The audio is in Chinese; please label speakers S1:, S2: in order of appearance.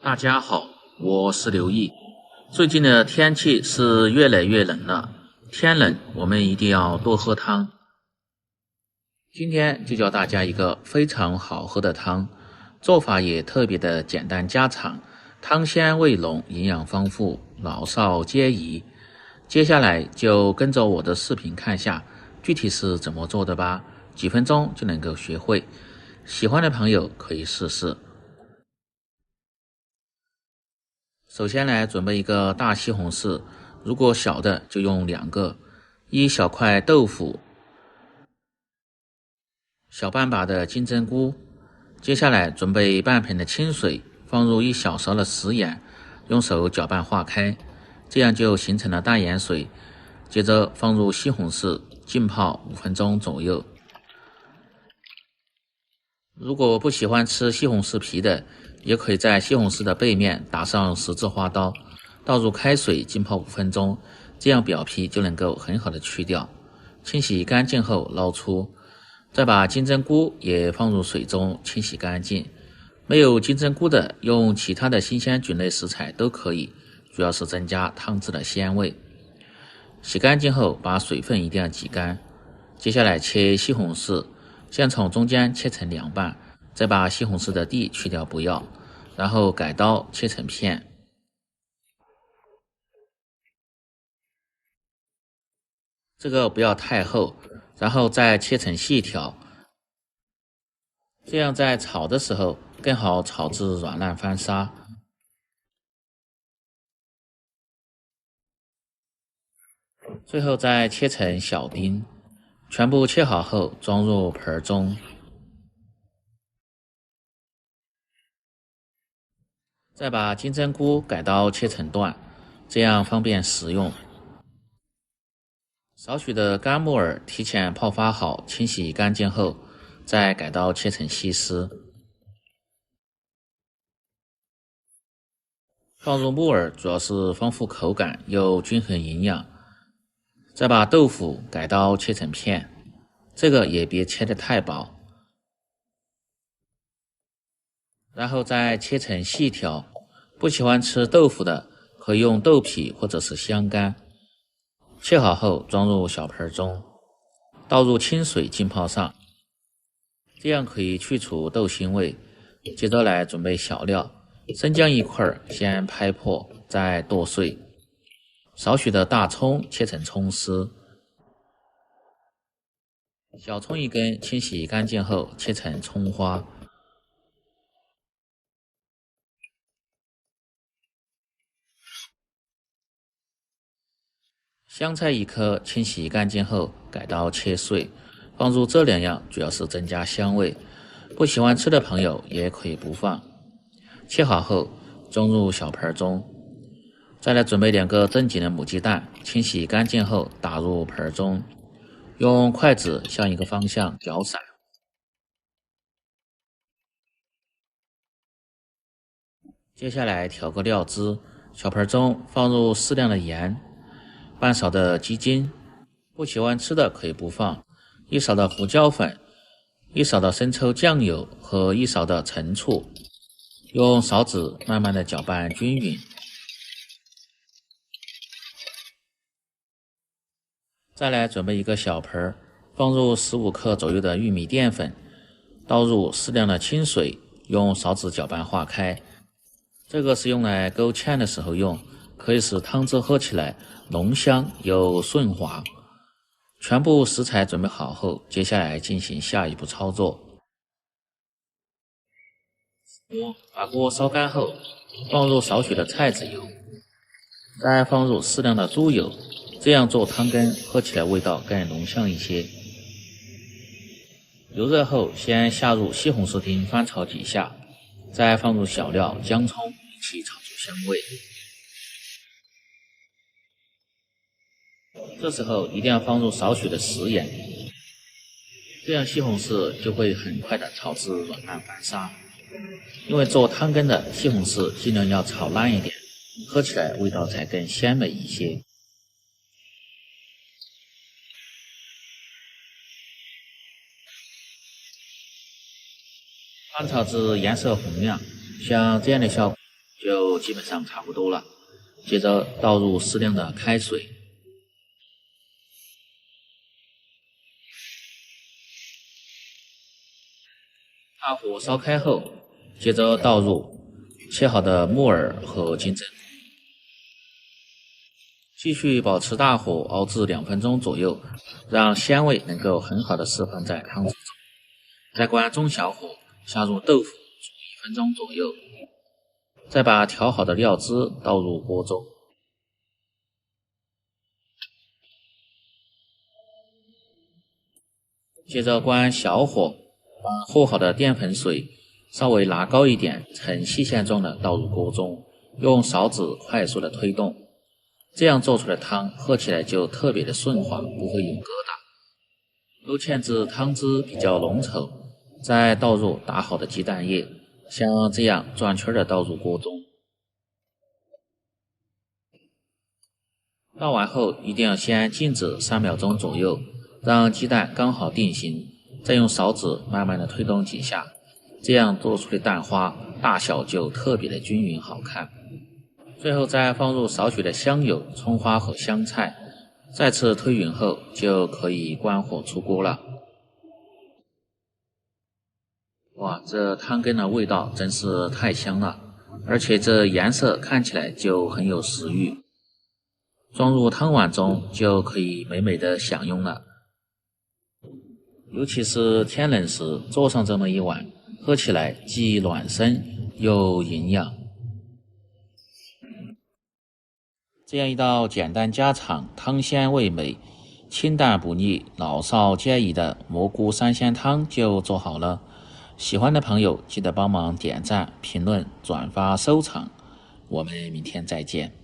S1: 大家好，我是刘毅。最近的天气是越来越冷了，天冷我们一定要多喝汤。今天就教大家一个非常好喝的汤，做法也特别的简单家常，汤鲜味浓，营养丰富，老少皆宜。接下来就跟着我的视频看下具体是怎么做的吧，几分钟就能够学会。喜欢的朋友可以试试。首先来准备一个大西红柿，如果小的就用2个，一小块豆腐，小半把的金针菇。接下来准备半盆的清水，放入1小勺的食盐，用手搅拌化开，这样就形成了淡盐水。接着放入西红柿，浸泡5分钟左右。如果不喜欢吃西红柿皮的，也可以在西红柿的背面打上十字花刀，倒入开水浸泡5分钟，这样表皮就能够很好的去掉。清洗干净后捞出，再把金针菇也放入水中清洗干净。没有金针菇的，用其他的新鲜菌类食材都可以，主要是增加汤汁的鲜味。洗干净后把水分一定要挤干。接下来切西红柿，先从中间切成2半，再把西红柿的蒂去掉不要，然后改刀切成片。这个不要太厚，然后再切成细条，这样在炒的时候更好炒至软烂翻沙。最后再切成小丁，全部切好后装入盆中。再把金针菇改刀切成段，这样方便食用。少许的干木耳提前泡发好，清洗干净后，再改刀切成细丝。放入木耳主要是丰富口感又均衡营养。再把豆腐改刀切成片，这个也别切得太薄。然后再切成细条，不喜欢吃豆腐的可以用豆皮或者是香干。切好后装入小盆中，倒入清水浸泡上，这样可以去除豆腥味。接着来准备小料，生姜1块，先拍破再剁碎。少许的大葱切成葱丝，小葱1根，清洗干净后切成葱花。香菜1颗，清洗干净后改刀切碎，放入这2样主要是增加香味，不喜欢吃的朋友也可以不放。切好后装入小盆中。再来准备2个正经的母鸡蛋，清洗干净后打入盆中，用筷子向一个方向搅散。接下来调个料汁，小盆中放入适量的盐，半勺的鸡精，不喜欢吃的可以不放，1勺的胡椒粉，1勺的生抽酱油和1勺的陈醋，用勺子慢慢的搅拌均匀。再来准备一个小盆，放入15克左右的玉米淀粉，倒入适量的清水，用勺子搅拌化开。这个是用来勾芡的时候用，可以使汤汁喝起来浓香又顺滑。全部食材准备好后，接下来进行下一步操作。把锅烧干后，放入少许的菜籽油，再放入适量的猪油，这样做汤羹喝起来味道更浓香一些。油热后，先下入西红柿丁翻炒几下，再放入小料姜葱一起炒出香味。这时候一定要放入少许的食盐，这样西红柿就会很快的炒至软烂翻沙。因为做汤羹的西红柿尽量要炒烂一点，喝起来味道才更鲜美一些。翻炒至颜色红亮，像这样的效果就基本上差不多了。接着倒入适量的开水，大火烧开后，接着倒入切好的木耳和金针菇，继续保持大火熬至2分钟左右，让鲜味能够很好的释放在汤汁中。再关中小火下入豆腐煮1分钟左右，再把调好的料汁倒入锅中，接着关小火，把和好的淀粉水稍微拿高一点，呈细线状的倒入锅中，用勺子快速的推动，这样做出的汤喝起来就特别的顺滑，不会有疙瘩。勾芡至汤汁比较浓稠，再倒入打好的鸡蛋液，像这样转圈的倒入锅中。倒完后一定要先静止3秒钟左右，让鸡蛋刚好定型，再用勺子慢慢的推动几下，这样做出的蛋花大小就特别的均匀好看。最后再放入少许的香油、葱花和香菜，再次推匀后就可以关火出锅了。哇，这汤羹的味道真是太香了，而且这颜色看起来就很有食欲。装入汤碗中就可以美美的享用了。尤其是天冷时做上这么一碗，喝起来既暖身又营养。这样一道简单家常、汤鲜味美、清淡不腻、老少皆宜的蘑菇三鲜汤就做好了。喜欢的朋友记得帮忙点赞、评论、转发、收藏。我们明天再见。